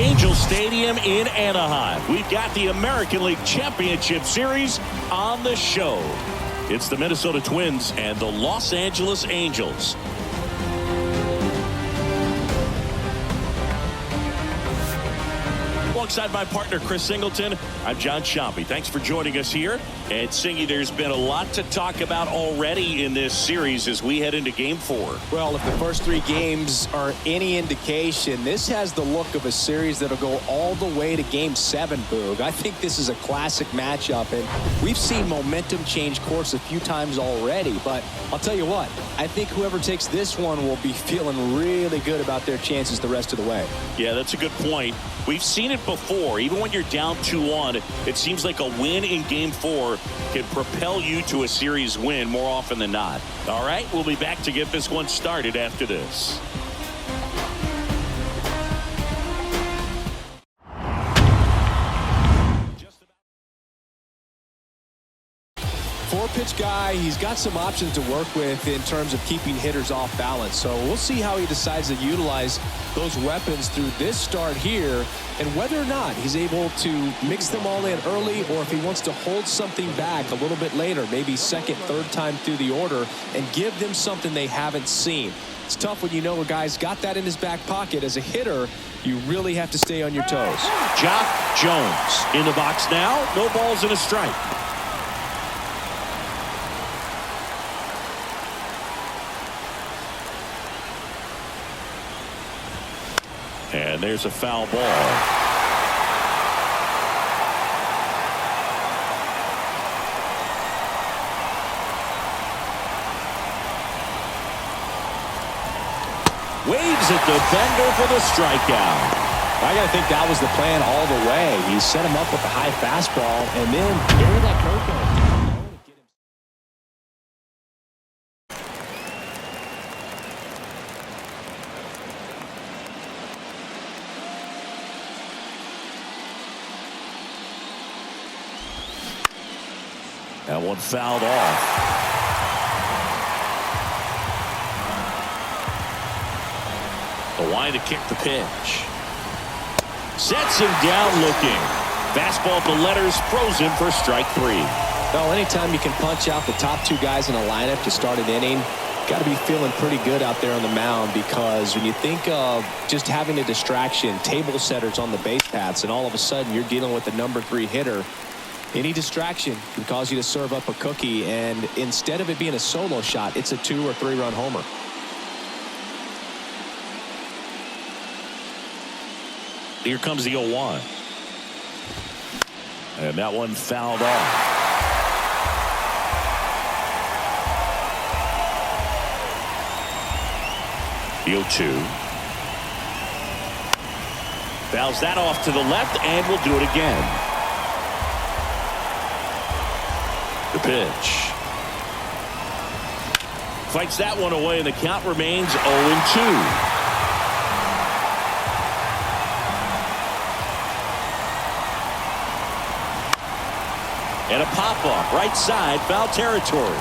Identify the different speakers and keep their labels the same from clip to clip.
Speaker 1: Angel Stadium in Anaheim. We've got the American League Championship Series on the show. It's the Minnesota Twins and the Los Angeles Angels. Alongside my partner, Chris Singleton, I'm John Chompy. Thanks for joining us here. And Singy, there's been a lot to talk about already in this series as we head into Game 4.
Speaker 2: Well, if the first 3 games are any indication, this has the look of a series that'll go all the way to Game 7, Boog. I think this is a classic matchup, and we've seen momentum change course a few times already. But I'll tell you what, I think whoever takes this one will be feeling really good about their chances the rest of the way.
Speaker 1: Yeah, that's a good point. We've seen it before. Even when you're down 2-1, it seems like a win in Game 4 can propel you to a series win more often than not. All right, we'll be back to get this one started after this.
Speaker 2: Four-pitch guy, he's got some options to work with in terms of keeping hitters off balance. So we'll see how he decides to utilize those weapons through this start here, and whether or not he's able to mix them all in early, or if he wants to hold something back a little bit later, maybe second, third time through the order, and give them something they haven't seen. It's tough when you know a guy's got that in his back pocket. As a hitter, you really have to stay on your toes.
Speaker 1: Jock Jones in the box now. No balls and a strike. And there's a foul ball. Waves at the bender for the strikeout.
Speaker 2: I got to think that was the plan all the way. He set him up with a high fastball and then bury that curveball.
Speaker 1: That one fouled off. The line to kick the pitch. Sets him down looking. Fastball to letters, froze him for strike 3.
Speaker 2: Well, anytime you can punch out the top 2 guys in a lineup to start an inning, got to be feeling pretty good out there on the mound, because when you think of just having a distraction, table setters on the base paths, and all of a sudden you're dealing with the number 3 hitter, any distraction can cause you to serve up a cookie, and instead of it being a solo shot, it's a 2 or 3 run homer.
Speaker 1: Here comes the 0-1. And that one fouled off. The 0-2. Fouls that off to the left, and we'll do it again. The pitch. Fights that one away, and the count remains 0-2. And a pop-up, right side, foul territory.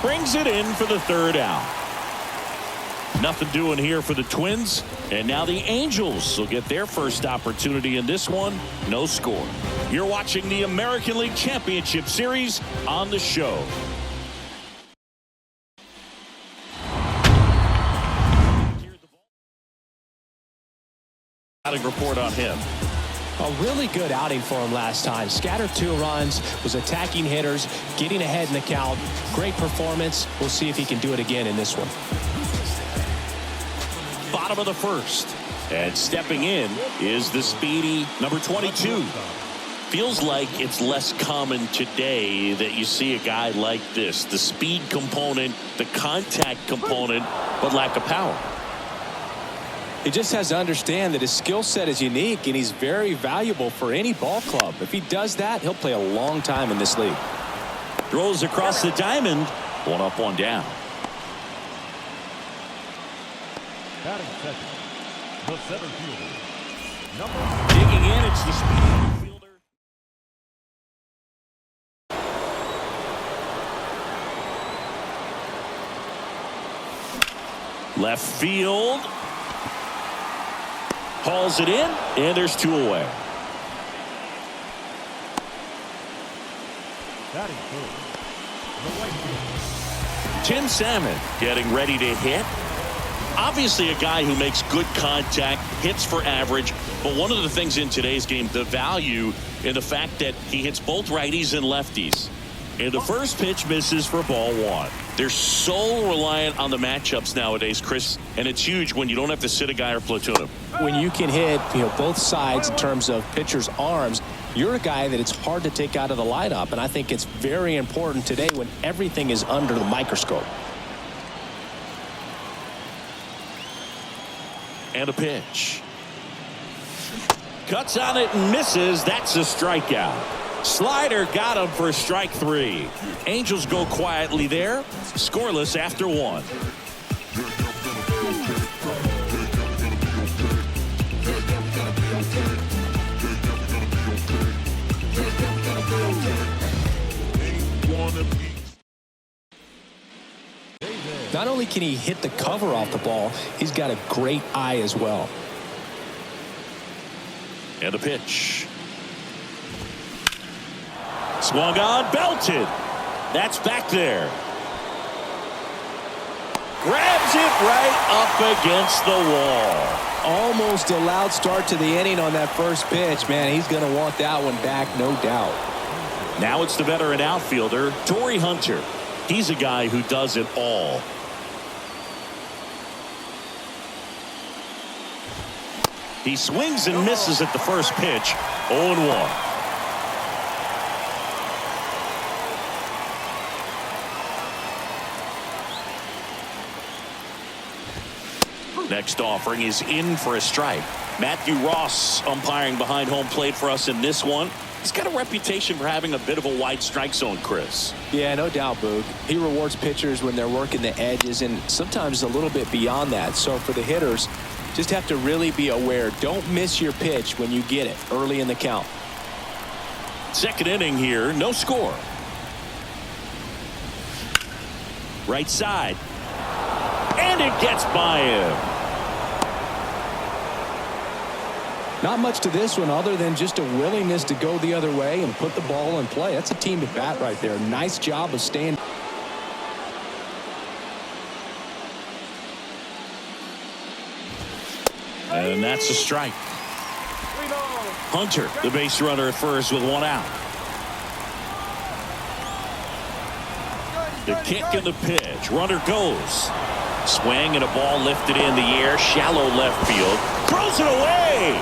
Speaker 1: Brings it in for the 3rd out. Nothing doing here for the Twins, and now the Angels will get their first opportunity in this one. No score. You're watching the American League Championship Series on the show. Outing report on him.
Speaker 2: A really good outing for him last time. Scattered 2 runs, was attacking hitters, getting ahead in the count. Great performance. We'll see if he can do it again in this one.
Speaker 1: Bottom of the 1st. And stepping in is the speedy number 22. Feels like it's less common today that you see a guy like this. The speed component, the contact component, but lack of power.
Speaker 2: He just has to understand that his skill set is unique, and he's very valuable for any ball club. If he does that, he'll play a long time in this league.
Speaker 1: Throws across the diamond. 1 up, 1 down.
Speaker 3: Batting second, the center fielder.
Speaker 1: Digging in, it's the speed fielder. Left field. Hauls it in, and there's 2 away.
Speaker 3: Batting first, the right fielder.
Speaker 1: Tim Salmon getting ready to hit. Obviously a guy who makes good contact, hits for average, but one of the things in today's game, the value in the fact that he hits both righties and lefties. And the first pitch misses for ball 1. They're so reliant on the matchups nowadays, Chris, and it's huge when you don't have to sit a guy or platoon him.
Speaker 2: When you can hit, both sides in terms of pitchers' arms, you're a guy that it's hard to take out of the lineup, and I think it's very important today when everything is under the microscope.
Speaker 1: And a pitch. Cuts on it and misses. That's a strikeout. Slider got him for strike 3. Angels go quietly there. Scoreless after 1.
Speaker 2: Not only can he hit the cover off the ball, he's got a great eye as well.
Speaker 1: And a pitch. Swung on, belted. That's back there. Grabs it right up against the wall.
Speaker 2: Almost a loud start to the inning on that first pitch. Man, he's going to want that one back, no doubt.
Speaker 1: Now it's the veteran outfielder, Torrey Hunter. He's a guy who does it all. He swings and misses at the first pitch. 0-1. Next offering is in for a strike. Matthew Ross umpiring behind home plate for us in this one. He's got a reputation for having a bit of a wide strike zone, Chris.
Speaker 2: Yeah, no doubt, Boog. He rewards pitchers when they're working the edges and sometimes a little bit beyond that. So for the hitters, just have to really be aware. Don't miss your pitch when you get it early in the count.
Speaker 1: Second inning here, no score. Right side. And it gets by him.
Speaker 2: Not much to this one other than just a willingness to go the other way and put the ball in play. That's a team at bat right there. Nice job of staying.
Speaker 1: And that's a strike. Hunter, the base runner at first with 1 out. The kick and the pitch. Runner goes. Swing and a ball lifted in the air. Shallow left field. Throws it away.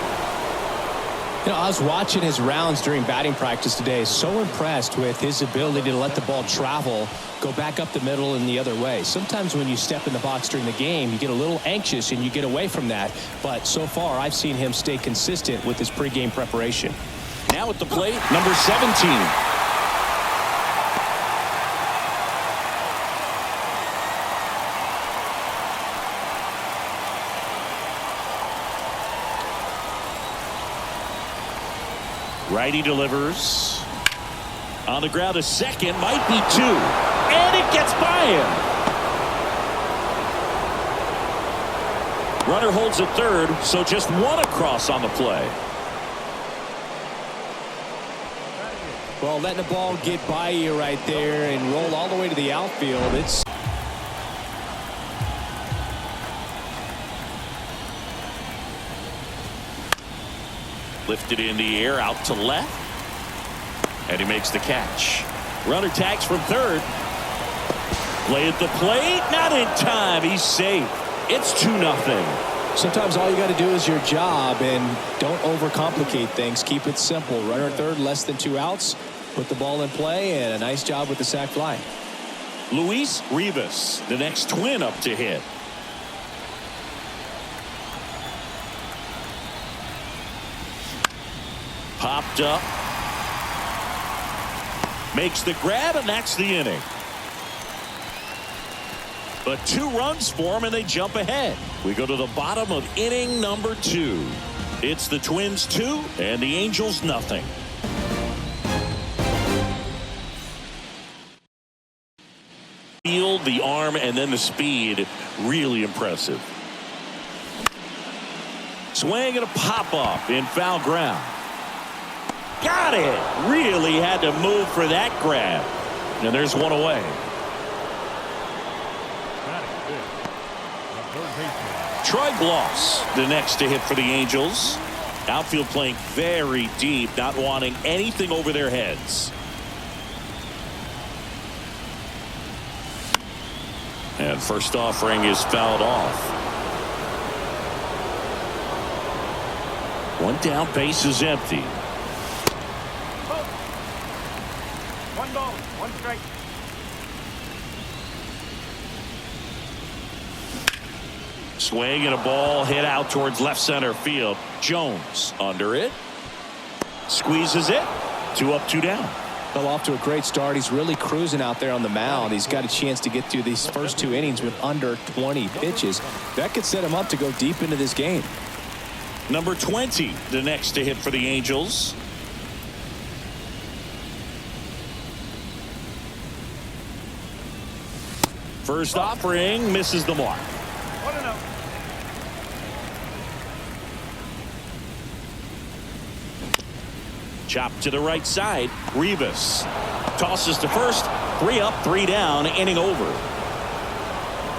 Speaker 2: I was watching his rounds during batting practice today. So impressed with his ability to let the ball travel, go back up the middle and the other way. Sometimes when you step in the box during the game, you get a little anxious and you get away from that. But so far, I've seen him stay consistent with his pregame preparation.
Speaker 1: Now at the plate, number 17. Righty delivers. On the ground, a second, might be 2. And it gets by him. Runner holds at third, so just 1 across on the play.
Speaker 2: Well, letting the ball get by you right there and roll all the way to the outfield. It's
Speaker 1: lifted in the air out to left. And he makes the catch. Runner tags from third. Play at the plate. Not in time. He's safe. It's 2-0.
Speaker 2: sometimes all you got to do is your job and don't overcomplicate things. Keep it simple. Runner at third, less than 2 outs. Put the ball in play, and a nice job with the sac fly.
Speaker 1: Luis Rivas, the next Twin up to hit. Popped up. Makes the grab, and that's the inning. But 2 runs for him, and they jump ahead. We go to the bottom of inning number 2. It's the Twins 2 and the Angels nothing. Field, the arm, and then the speed, really impressive. Swing and a pop-up in foul ground. Got it. Really had to move for that grab. And there's one away. Troy Gloss, the next to hit for the Angels. Outfield playing very deep, not wanting anything over their heads. And first offering is fouled off. One down, base is empty.
Speaker 3: One ball, one strike.
Speaker 1: Swing and a ball hit out towards left center field. Jones under it. Squeezes it. 2 up, 2 down.
Speaker 2: Well, off to a great start. He's really cruising out there on the mound. He's got a chance to get through these first 2 innings with under 20 pitches. That could set him up to go deep into this game.
Speaker 1: Number 20, the next to hit for the Angels. First offering misses the mark.
Speaker 3: 1-0.
Speaker 1: Chop to the right side. Rivas tosses to first. 3 up, 3 down, inning over.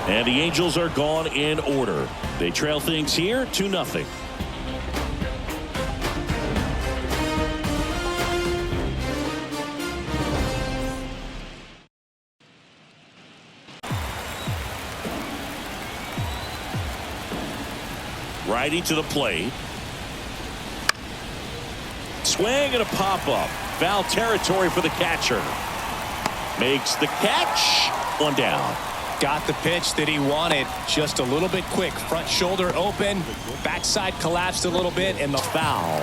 Speaker 1: And the Angels are gone in order. They trail things here 2-0. Righty to the plate. Swing and a pop-up. Foul territory for the catcher. Makes the catch. 1 down.
Speaker 2: Got the pitch that he wanted. Just a little bit quick. Front shoulder open. Backside collapsed a little bit, and the foul.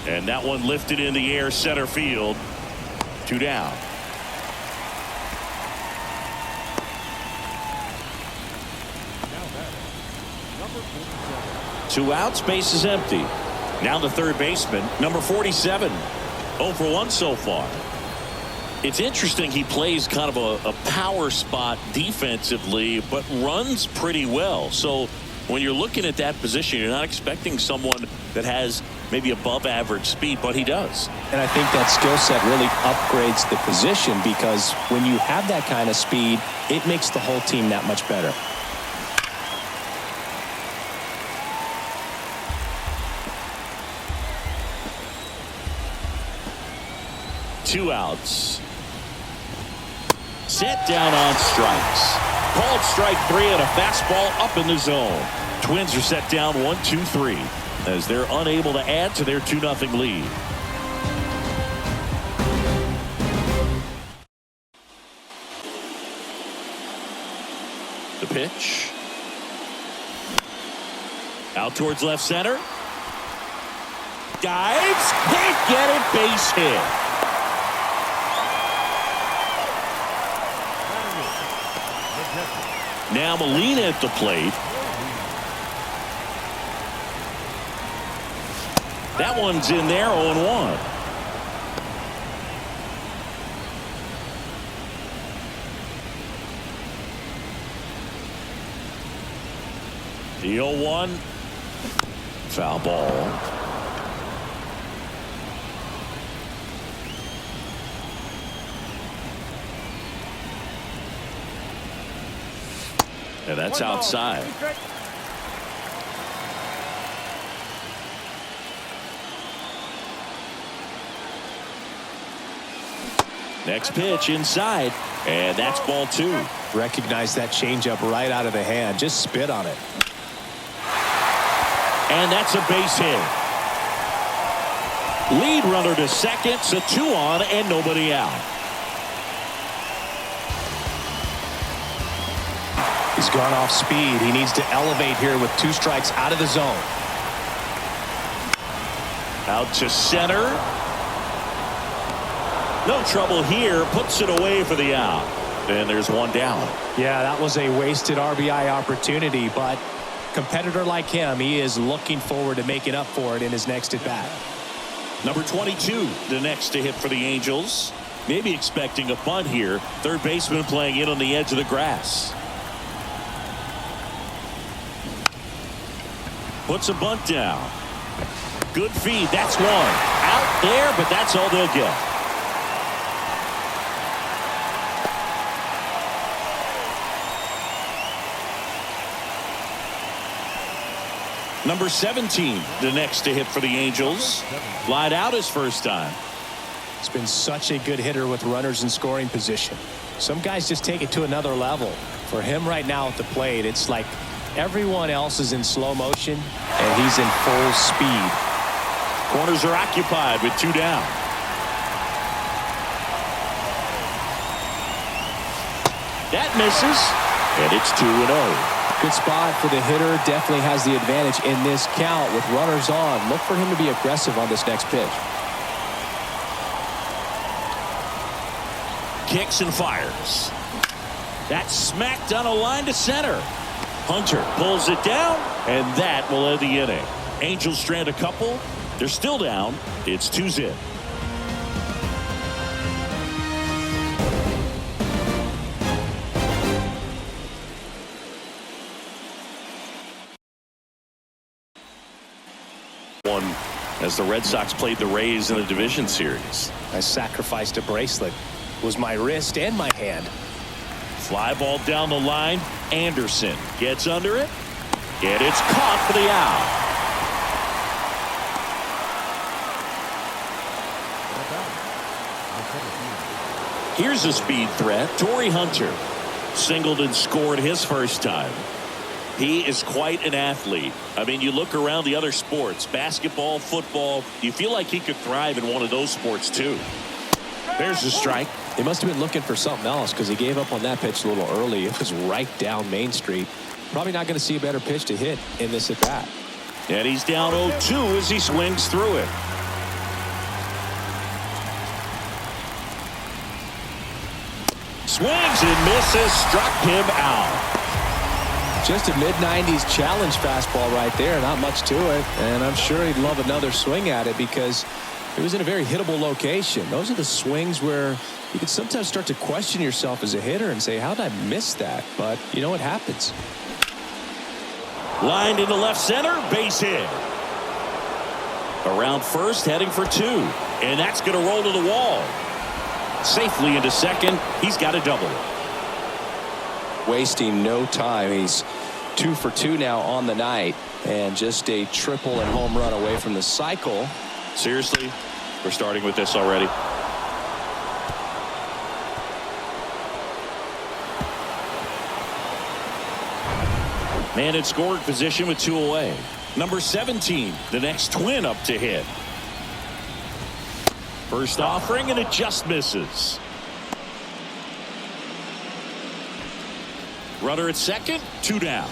Speaker 1: And that one lifted in the air center field. 2 down. Two outs, base is empty. Now the third baseman, number 47. 0 for 1 so far. It's interesting he plays kind of a power spot defensively, but runs pretty well. So when you're looking at that position, you're not expecting someone that has maybe above average speed, but he does.
Speaker 2: And I think that skill set really upgrades the position, because when you have that kind of speed, it makes the whole team that much better.
Speaker 1: Two outs. Set down on strikes. Called strike 3 and a fastball up in the zone. Twins are set down 1-2-3 as they're unable to add to their 2-0 lead. The pitch. Out towards left center. Dives. Can't get it. Base hit. Now Molina at the plate. That one's in there, 0-1. The 0-1. Foul ball. And that's outside. Next pitch inside, and that's ball 2.
Speaker 2: Recognize that changeup right out of the hand. Just spit on it.
Speaker 1: And that's a base hit. Lead runner to second, so 2 on and nobody out.
Speaker 2: He's gone off speed. He needs to elevate here with 2 strikes out of the zone.
Speaker 1: Out to center. No trouble here. Puts it away for the out. And there's 1 down.
Speaker 2: Yeah, that was a wasted RBI opportunity, but competitor like him, he is looking forward to making up for it in his next at bat.
Speaker 1: Number 22, the next to hit for the Angels. Maybe expecting a bunt here. Third baseman playing in on the edge of the grass. Puts a bunt down. Good feed. That's one. Out there, but that's all they'll get. Number 17, the next to hit for the Angels. Lied out his first time.
Speaker 2: He's been such a good hitter with runners in scoring position. Some guys just take it to another level. For him right now at the plate, it's like everyone else is in slow motion and he's in full speed.
Speaker 1: Corners are occupied with 2 down. That misses, and it's 2-0.
Speaker 2: Good spot for the hitter. Definitely has the advantage in this count with runners on. Look for him to be aggressive on this next pitch.
Speaker 1: Kicks and fires. That's smacked on a line to center. Hunter pulls it down, and that will end the inning. Angels strand a couple. They're still down. It's 2-0. As the Red Sox played the Rays in the division series.
Speaker 2: I sacrificed a bracelet. It was my wrist and my hand.
Speaker 1: Fly ball down the line. Anderson gets under it. And it's caught for the out. Here's a speed threat. Torrey Hunter singled and scored his first time. He is quite an athlete. I mean, you look around the other sports, basketball, football, you feel like he could thrive in one of those sports too. There's a strike.
Speaker 2: He must have been looking for something else because he gave up on that pitch a little early. It was right down Main Street. Probably not going to see a better pitch to hit in this at bat.
Speaker 1: And he's down 0-2 as he swings through it. Swings and misses, struck him out.
Speaker 2: Just a mid-90s challenge fastball right there. Not much to it. And I'm sure he'd love another swing at it because it was in a very hittable location. Those are the swings where you can sometimes start to question yourself as a hitter and say, how did I miss that? But, you know, it happens.
Speaker 1: Lined into left center, base hit. Around first, heading for 2. And that's going to roll to the wall. Safely into second. He's got a double.
Speaker 2: Wasting no time. He's 2 for 2 now on the night, and just a triple and home run away from the cycle.
Speaker 1: Seriously, we're starting with this already. Man in scoring position with 2 away. Number 17, the next Twin up to hit. First offering, and it just misses. Runner at second, 2 down.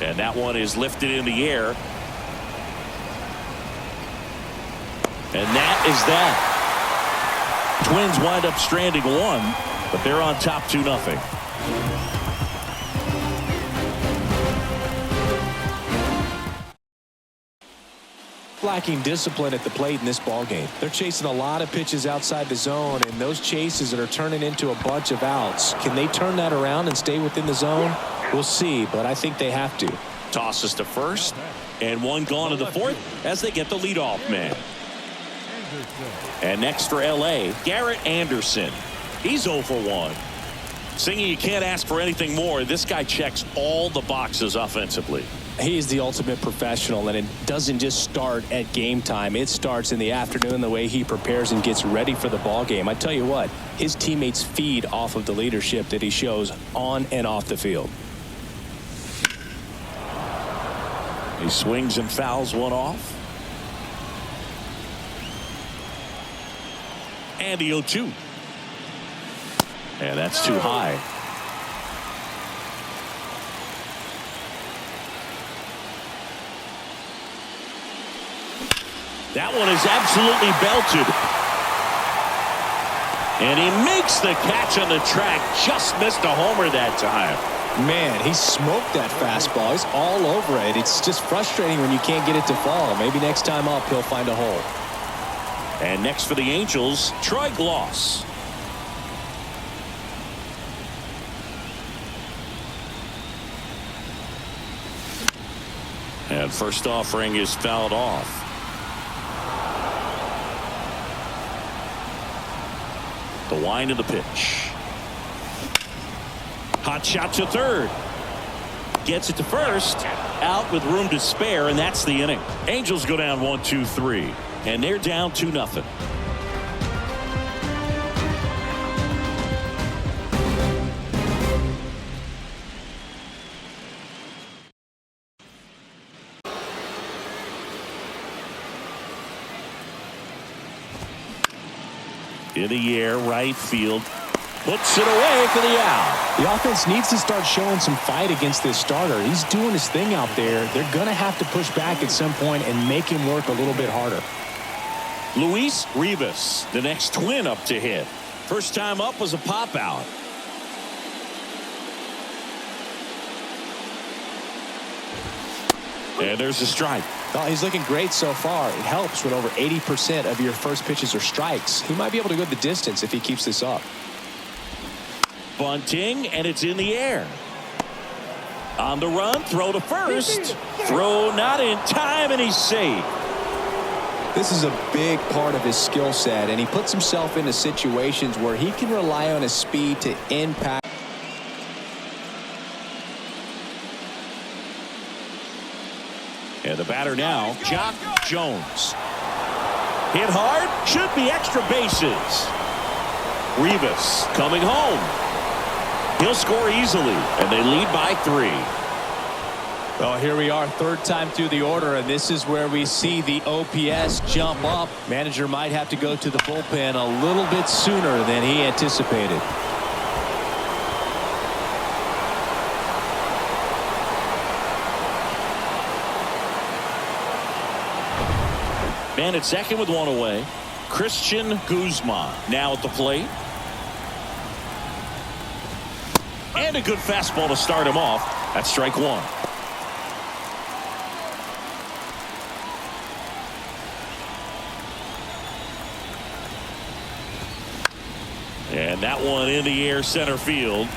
Speaker 1: And that one is lifted in the air. And that is that. Twins wind up stranding 1, but they're on top 2-0.
Speaker 2: Lacking discipline at the plate in this ball game. They're chasing a lot of pitches outside the zone, and those chases that are turning into a bunch of outs. Can they turn that around and stay within the zone? We'll see, but I think they have to.
Speaker 1: Tosses to first, and 1 gone in the 4th as they get the leadoff man. And next for LA, Garrett Anderson. He's 0 for 1. Singing, you can't ask for anything more. This guy checks all the boxes offensively.
Speaker 2: He's the ultimate professional, and it doesn't just start at game time. It starts in the afternoon, the way he prepares and gets ready for the ball game. I tell you what, his teammates feed off of the leadership that he shows on and off the field.
Speaker 1: He swings and fouls one off. And the 0-2. And that's too high. That one is absolutely belted. And he makes the catch on the track. Just missed a homer that time.
Speaker 2: Man, he smoked that fastball. He's all over it. It's just frustrating when you can't get it to fall. Maybe next time up he'll find a hole.
Speaker 1: And next for the Angels, Troy Gloss. And first offering is fouled off. The wind of the pitch. Hot shot to third. Gets it to first. Out with room to spare, and that's the inning. Angels go down 1-2-3, and they're down 2-0. In the air, right field. Puts it away for the out.
Speaker 2: The offense needs to start showing some fight against this starter. He's doing his thing out there. They're going to have to push back at some point and make him work a little bit harder.
Speaker 1: Luis Rivas, the next twin up to hit. First time up was a pop out. And there's a strike.
Speaker 2: Well, he's looking great so far. It helps when over 80% of your first pitches are strikes. He might be able to go the distance if he keeps this up.
Speaker 1: Bunting, and it's in the air. On the run, throw to first. Throw not in time, and he's safe.
Speaker 2: This is a big part of his skill set, and he puts himself into situations where he can rely on his speed to impact.
Speaker 1: And the batter now, Jock Jones. Hit hard, should be extra bases. Rivas coming home. He'll score easily, and they lead by 3.
Speaker 2: Well, here we are, third time through the order, and this is where we see the OPS jump up. Manager might have to go to the bullpen a little bit sooner than he anticipated.
Speaker 1: Man at second with one away. Christian Guzman now at the plate. And a good fastball to start him off. That's strike one. And that one in the air center field.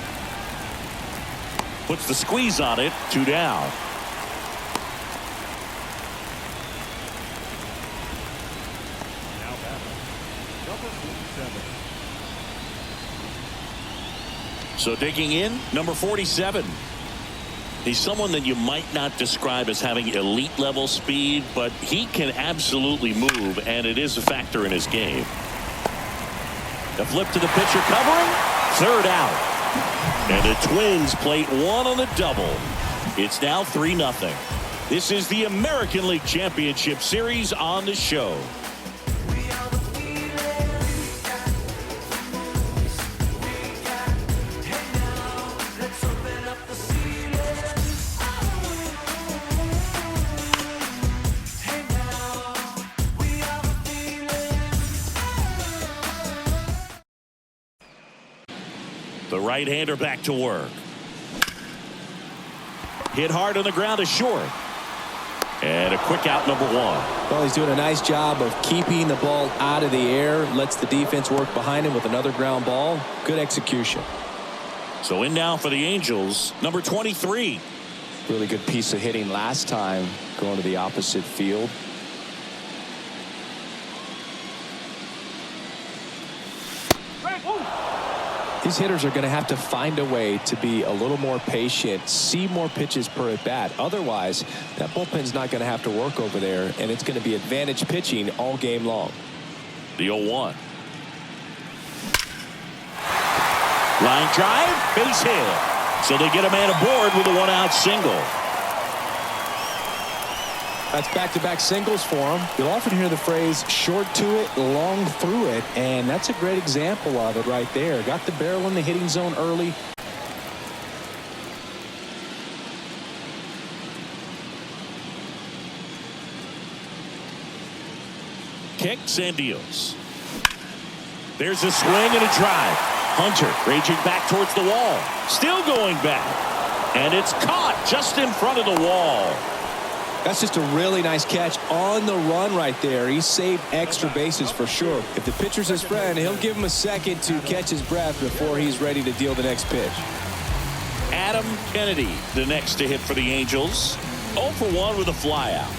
Speaker 1: Puts the squeeze on it. 2 down. So digging in, number 47. He's someone that you might not describe as having elite level speed, but he can absolutely move, and it is a factor in his game. The flip to the pitcher covering, third out. And the Twins plate one on the double. It's now 3-0. This is the American League Championship Series on the show. The right-hander back to work. Hit hard on the ground to short. And a quick out, number 1.
Speaker 2: Well, he's doing a nice job of keeping the ball out of the air. Lets the defense work behind him with another ground ball. Good execution.
Speaker 1: So in now for the Angels, number 23.
Speaker 2: Really good piece of hitting last time, going to the opposite field. These hitters are going to have to find a way to be a little more patient, see more pitches per at bat. Otherwise, that bullpen's not going to have to work over there, and it's going to be advantage pitching all game long.
Speaker 1: The 0-1. Line drive, base hit. So they get a man aboard with a 1-out single.
Speaker 2: That's back-to-back singles for him. You'll often hear the phrase short to it, long through it, and that's a great example of it right there. Got the barrel in the hitting zone early.
Speaker 1: Kicks and deals. There's a swing and a drive. Hunter raging back towards the wall. Still going back. And it's caught just in front of the wall.
Speaker 2: That's just a really nice catch on the run right there. He saved extra bases for sure. If the pitcher's his friend, he'll give him a second to catch his breath before he's ready to deal the next pitch.
Speaker 1: Adam Kennedy, the next to hit for the Angels. 0 for 1 with a flyout.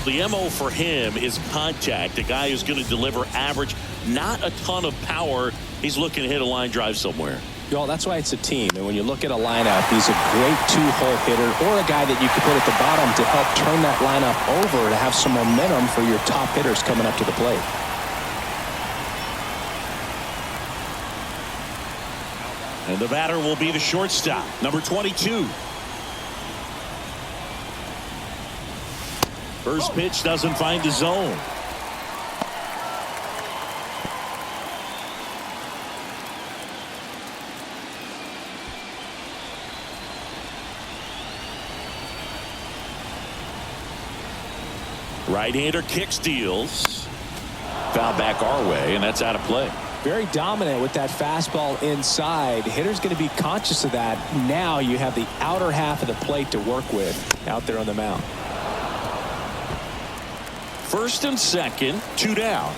Speaker 1: The MO for him is contact. A guy who's going to deliver average, not a ton of power. He's looking to hit a line drive somewhere.
Speaker 2: Well, that's why it's a team. And when you look at a lineup, he's a great two-hole hitter or a guy that you could put at the bottom to help turn that lineup over to have some momentum for your top hitters coming up to the plate.
Speaker 1: And the batter will be the shortstop, number 22. First pitch doesn't find the zone. Right-hander kicks, deals. Foul back our way, and that's out of play.
Speaker 2: Very dominant with that fastball inside. The hitter's going to be conscious of that. Now you have the outer half of the plate to work with out there on the mound.
Speaker 1: First and second, 2 down.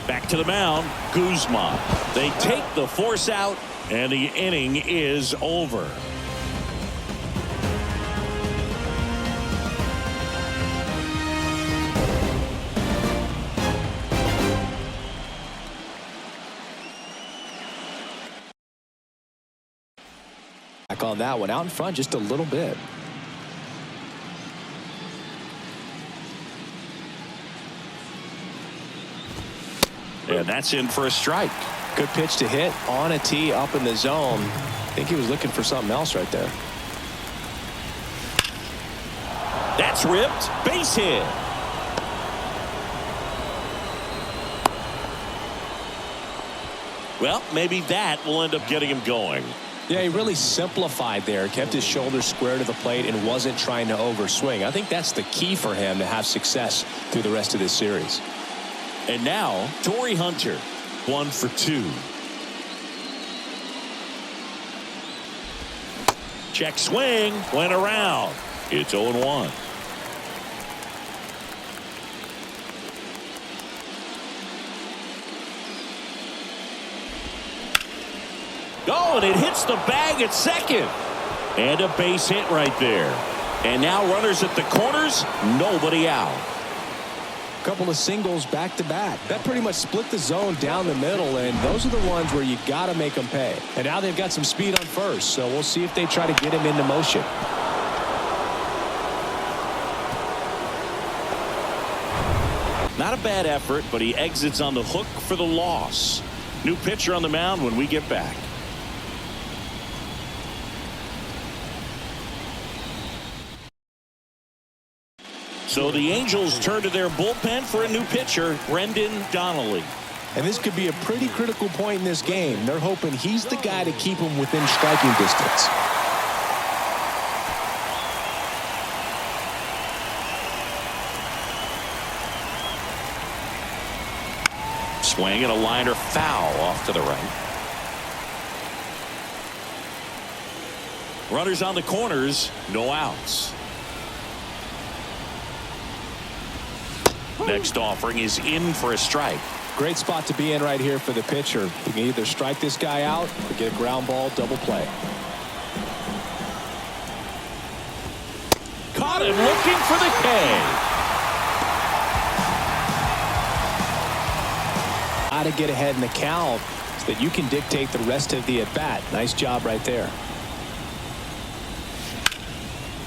Speaker 1: Back to the mound, Guzman. They take the force out, and the inning is over.
Speaker 2: Back on that one, out in front just a little bit.
Speaker 1: And that's in for a strike.
Speaker 2: Good pitch to hit on a tee up in the zone. I think he was looking for something else right there.
Speaker 1: That's ripped. Base hit. Well, maybe that will end up getting him going.
Speaker 2: Yeah, he really simplified there. Kept his shoulders square to the plate and wasn't trying to overswing. I think that's the key for him to have success through the rest of this series.
Speaker 1: And now, Torrey Hunter, 1 for 2. Check swing, went around. It's 0-1. Oh, and it hits the bag at second. And a base hit right there. And now runners at the corners, nobody out.
Speaker 2: Couple of singles back to back. That pretty much split the zone down the middle, and those are the ones where you got to make them pay. And now they've got some speed on first, so we'll see if they try to get him into motion.
Speaker 1: Not a bad effort, but he exits on the hook for the loss. New pitcher on the mound when we get back. So the Angels turn to their bullpen for a new pitcher, Brendan Donnelly.
Speaker 2: And this could be a pretty critical point in this game. They're hoping he's the guy to keep them within striking distance.
Speaker 1: Swing and a liner foul off to the right. Runners on the corners, no outs. Next offering is in for a strike.
Speaker 2: Great spot to be in right here for the pitcher. You can either strike this guy out or get a ground ball double play.
Speaker 1: Caught him looking for the K.
Speaker 2: Got to get ahead in the count so that you can dictate the rest of the at-bat. Nice job right there.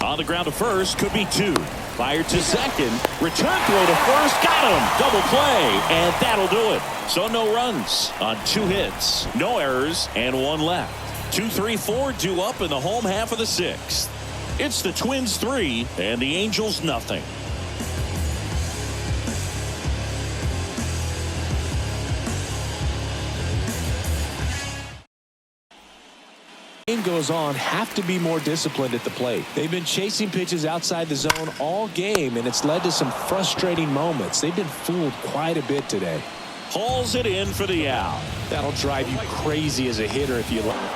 Speaker 1: On the ground to first, could be 2. Fired to second. Return throw to first. Got him. Double play. And that'll do it. So no runs on 2 hits. No errors and 1 left. 2, 3, 4 due up in the home half of the 6th. It's the Twins 3 and the Angels nothing.
Speaker 2: Game goes on, have to be more disciplined at the plate. They've been chasing pitches outside the zone all game, and it's led to some frustrating moments. They've been fooled quite a bit today.
Speaker 1: Hauls it in for the out.
Speaker 2: That'll drive you crazy as a hitter if you like.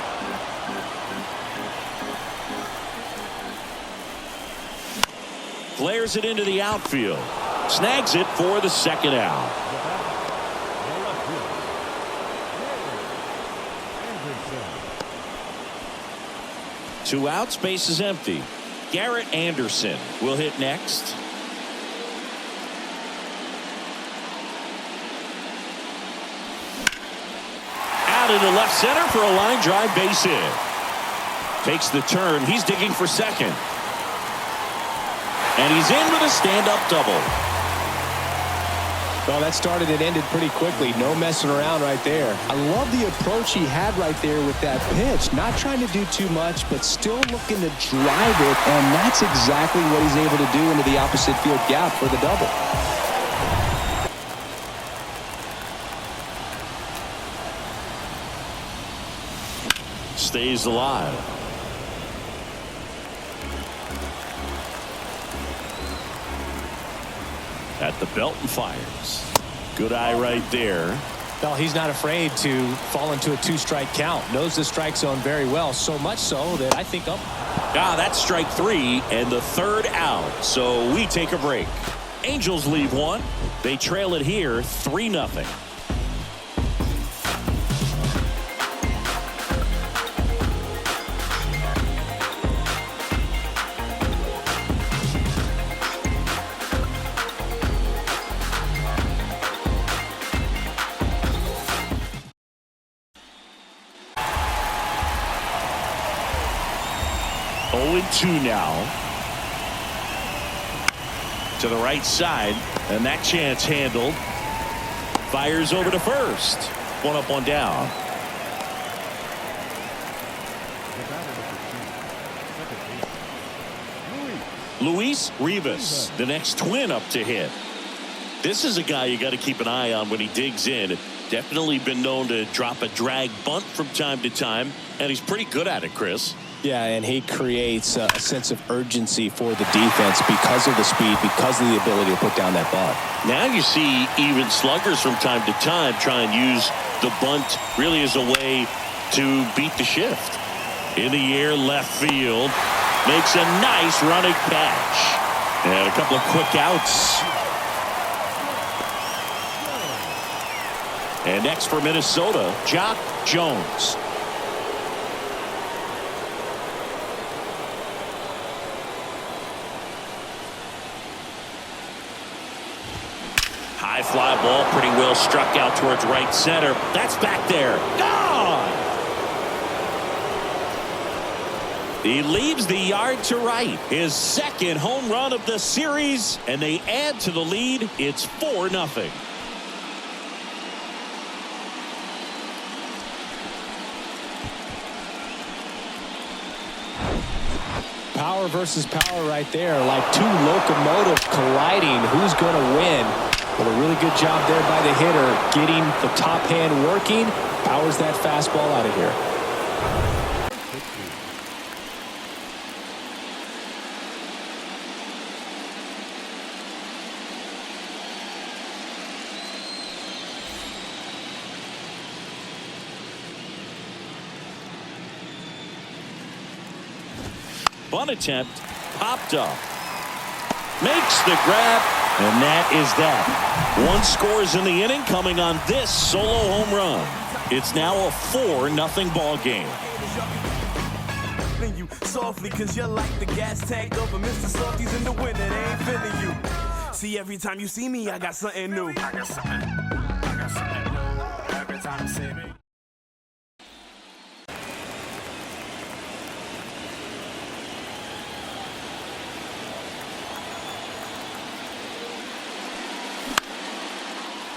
Speaker 1: Flares it into the outfield. Snags it for the second out. Two outs, base is empty. Garrett Anderson will hit next. Out into left center for a line drive base hit. Takes the turn. He's digging for second. And he's in with a stand-up double.
Speaker 2: Well, that started and ended pretty quickly. No messing around right there. I love the approach he had right there with that pitch. Not trying to do too much, but still looking to drive it. And that's exactly what he's able to do into the opposite field gap for the double.
Speaker 1: Stays alive. At the belt and fires. Good eye right there.
Speaker 2: Well, he's not afraid to fall into a two-strike count. Knows the strike zone very well, so much so that I think
Speaker 1: that's strike three and the third out. So we take a break. Angels leave one. They trail it here 3-0. Two now to the right side, and that chance handled. Fires over to first. One up, one down. Luis Rivas, the next twin up to hit. This is a guy you got to keep an eye on when he digs in. Definitely been known to drop a drag bunt from time to time, and he's pretty good at it, Chris.
Speaker 2: Yeah, and he creates a sense of urgency for the defense because of the speed, because of the ability to put down that bunt.
Speaker 1: Now you see even sluggers from time to time try and use the bunt really as a way to beat the shift. In the air, left field. Makes a nice running catch. And a couple of quick outs. And next for Minnesota, Jock Jones. High fly ball, pretty well struck out towards right center. That's back there. Gone! He leaves the yard to right. His second home run of the series, and they add to the lead. It's 4-0.
Speaker 2: Power versus power right there, like two locomotives colliding. Who's going to win? But a really good job there by the hitter, getting the top hand working. Powers that fastball out of here.
Speaker 1: Bunt attempt popped up. Makes the grab, and that is that. One scores in the inning coming on this solo home run. It's now a 4-0 ball game.
Speaker 4: You softly, cause you're like the gas tank over Mr. Softies in the winter. They ain't feeling you. See, every time you see me, I got something new. I got something new. Every time you see me.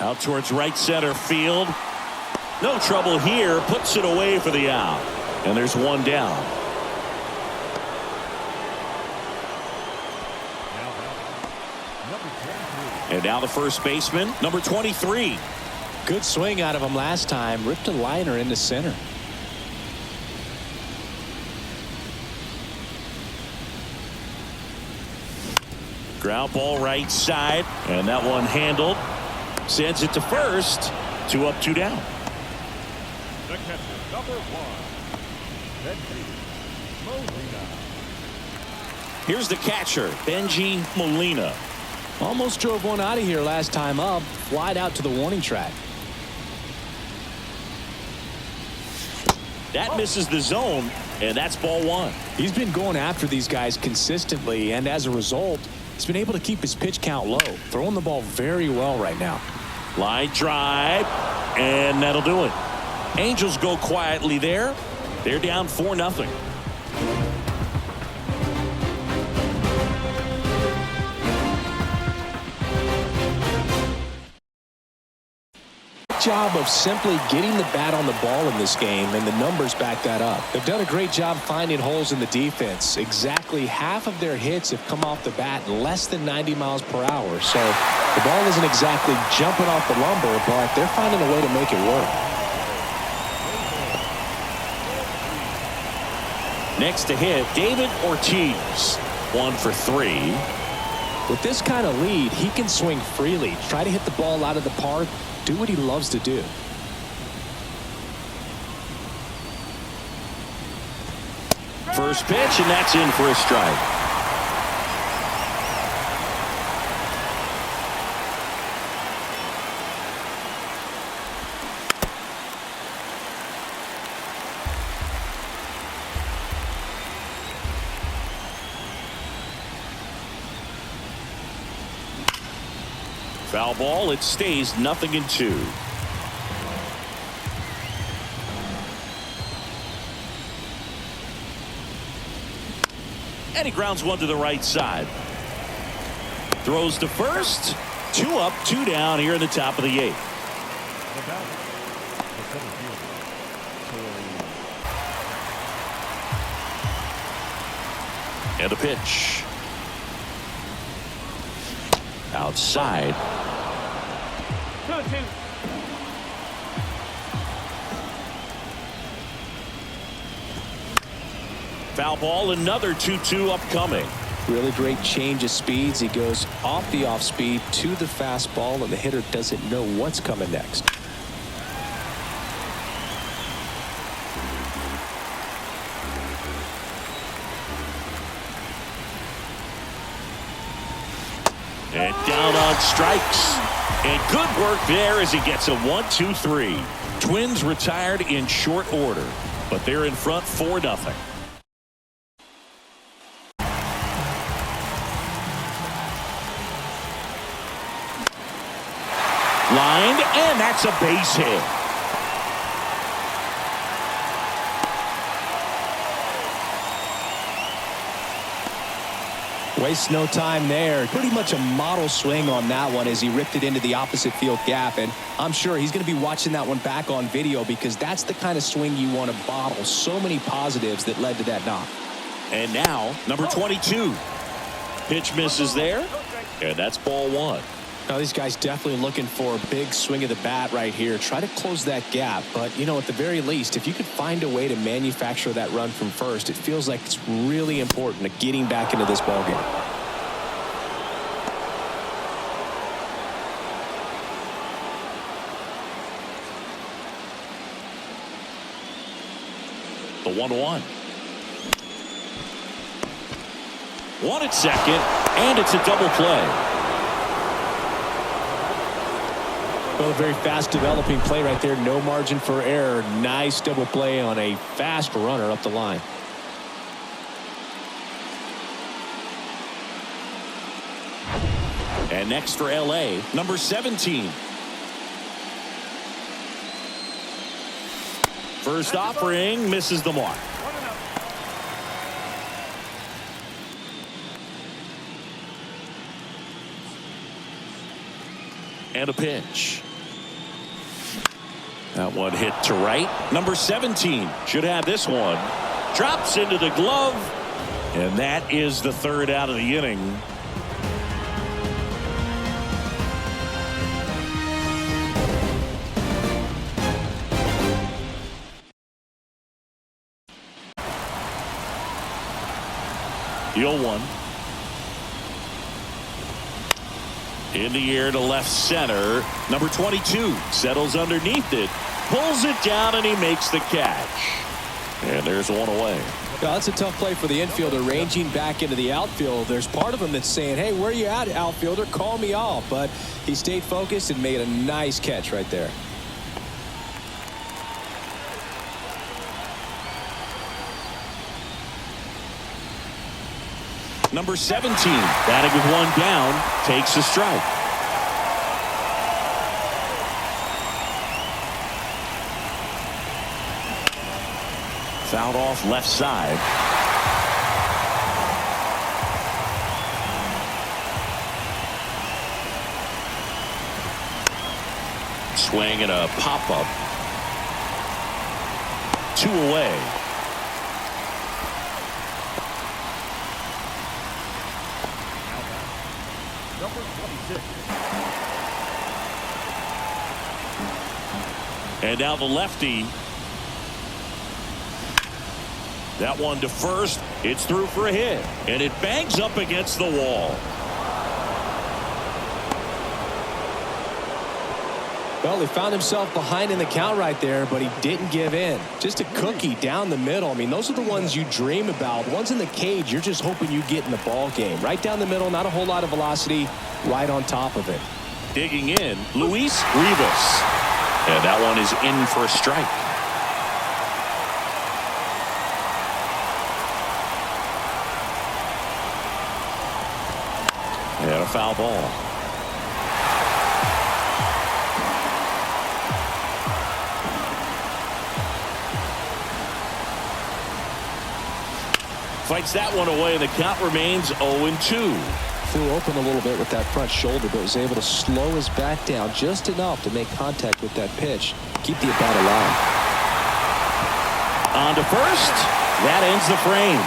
Speaker 1: Out towards right center field. No trouble here. Puts it away for the out. And there's one down. And now the first baseman, number 23.
Speaker 2: Good swing out of him last time. Ripped a liner into center.
Speaker 1: Ground ball right side. And that one handled. Sends it to first. 2 up, 2 down.
Speaker 3: The catcher, number 1. Benji Molina.
Speaker 1: Here's the catcher, Benji Molina.
Speaker 2: Almost drove one out of here last time up. Flied out to the warning track.
Speaker 1: That misses the zone, and that's ball 1.
Speaker 2: He's been going after these guys consistently, and as a result, he's been able to keep his pitch count low. Throwing the ball very well right now.
Speaker 1: Line drive, and that'll do it. Angels go quietly there. They're down 4-0.
Speaker 2: Job of simply getting the bat on the ball in this game, and the numbers back that up. They've done a great job finding holes in the defense. Exactly half of their hits have come off the bat less than 90 miles per hour. So the ball isn't exactly jumping off the lumber, but they're finding a way to make it work.
Speaker 1: Next to hit, David Ortiz. 1 for 3.
Speaker 2: With this kind of lead, he can swing freely, try to hit the ball out of the park, do what he loves to do.
Speaker 1: First pitch, and that's in for a strike. Foul ball. It stays 0-2. And he grounds one to the right side. Throws to first. 2 up, 2 down here in the top of the 8th. And a pitch. Outside.
Speaker 3: 2-2.
Speaker 1: Foul ball, another 2-2 upcoming.
Speaker 2: Really great change of speeds. He goes off the off speed to the fastball, and the hitter doesn't know what's coming next.
Speaker 1: And down on strikes. And good work there as he gets a 1-2-3. Twins retired in short order, but they're in front 4-0. Lined, and that's a base hit.
Speaker 2: Wastes no time there. Pretty much a model swing on that one as he ripped it into the opposite field gap. And I'm sure he's going to be watching that one back on video because that's the kind of swing you want to bottle. So many positives that led to that knock.
Speaker 1: And now, number 22. Pitch misses there, and that's ball 1.
Speaker 2: Now, these guys definitely looking for a big swing of the bat right here. Try to close that gap. But, you know, at the very least, if you could find a way to manufacture that run from first, it feels like it's really important to getting back into this ballgame.
Speaker 1: The 1-1. One at second, and it's a double play.
Speaker 2: Well, a very fast developing play right there. No margin for error. Nice double play on a fast runner up the line.
Speaker 1: And next for LA, number 17. First offering misses the mark. And a pitch. That one hit to right. Number 17 should have this one. Drops into the glove. And that is the 3rd out of the inning. The 0-1. In the air to left center. Number 22 settles underneath it, pulls it down, and he makes the catch. And there's one away.
Speaker 2: Now, that's a tough play for the infielder, ranging back into the outfield. There's part of him that's saying, hey, where you at, outfielder? Call me off. But he stayed focused and made a nice catch right there.
Speaker 1: Number 17, batting with one down, takes a strike. Fouled off left side. Swing and a pop-up. 2 away.
Speaker 3: Number 26.
Speaker 1: And now the lefty. That one to first. It's through for a hit. And it bangs up against the wall.
Speaker 2: Well, he found himself behind in the count right there, but he didn't give in. Just a cookie down the middle. I mean, those are the ones you dream about. Ones in the cage, you're just hoping you get in the ball game. Right down the middle, not a whole lot of velocity, right on top of it.
Speaker 1: Digging in, Luis Rivas. And that one is in for a strike. And a foul ball. Fights that one away, and the count remains 0-2.
Speaker 2: Flew open a little bit with that front shoulder, but was able to slow his back down just enough to make contact with that pitch. Keep the at-bat alive.
Speaker 1: On to first. That ends the frame.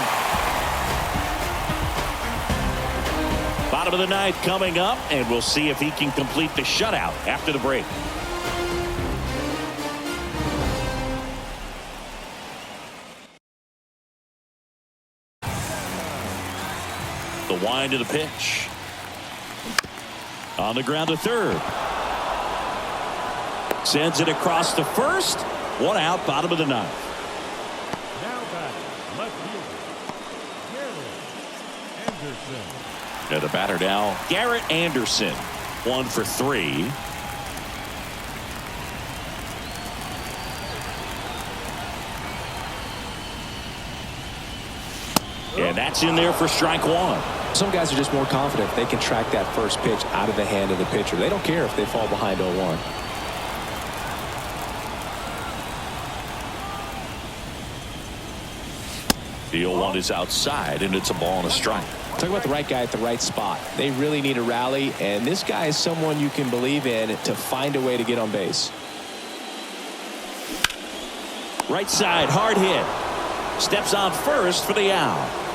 Speaker 1: Bottom of the ninth coming up, and we'll see if he can complete the shutout after the break. The wind of the pitch. On the ground to third. Sends it across to first. One out, bottom of the ninth.
Speaker 3: Now batting, left fielder, Garrett Anderson.
Speaker 1: And the batter now, Garrett Anderson. 1 for 3. And that's in there for strike 1.
Speaker 2: Some guys are just more confident if they can track that first pitch out of the hand of the pitcher. They don't care if they fall behind 0-1.
Speaker 1: The 0-1 is outside, and it's a ball and a strike.
Speaker 2: Talk about the right guy at the right spot. They really need a rally, and this guy is someone you can believe in to find a way to get on base.
Speaker 1: Right side, hard hit. Steps on first for the out.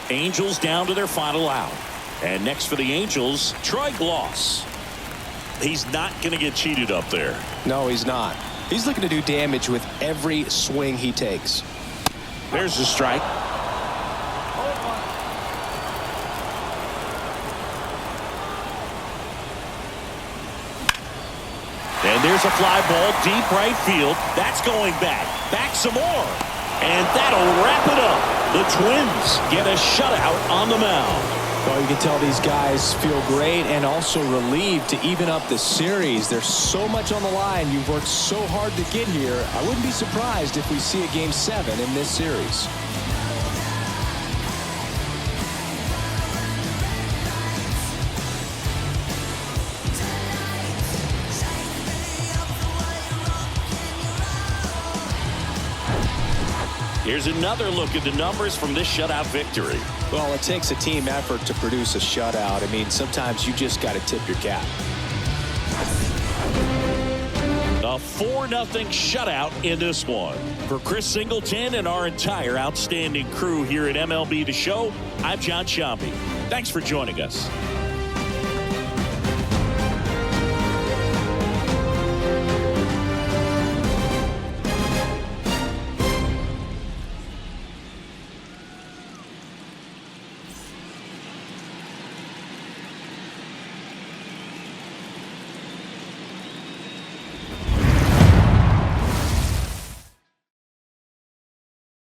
Speaker 1: Angels down to their final out. And next for the Angels, Troy Gloss. He's not going to get cheated up there.
Speaker 2: No, he's not. He's looking to do damage with every swing he takes.
Speaker 1: There's the strike. And there's a fly ball deep right field. That's going back. Back some more. And that'll wrap it up. The Twins get a shutout on the mound.
Speaker 2: Well, you can tell these guys feel great and also relieved to even up the series. There's so much on the line. You've worked so hard to get here. I wouldn't be surprised if we see a Game 7 in this series.
Speaker 1: Here's another look at the numbers from this shutout victory.
Speaker 2: Well, it takes a team effort to produce a shutout. I mean, sometimes you just got to tip your cap.
Speaker 1: A 4-0 shutout in this one. For Chris Singleton and our entire outstanding crew here at MLB The Show, I'm John Sciambi. Thanks for joining us.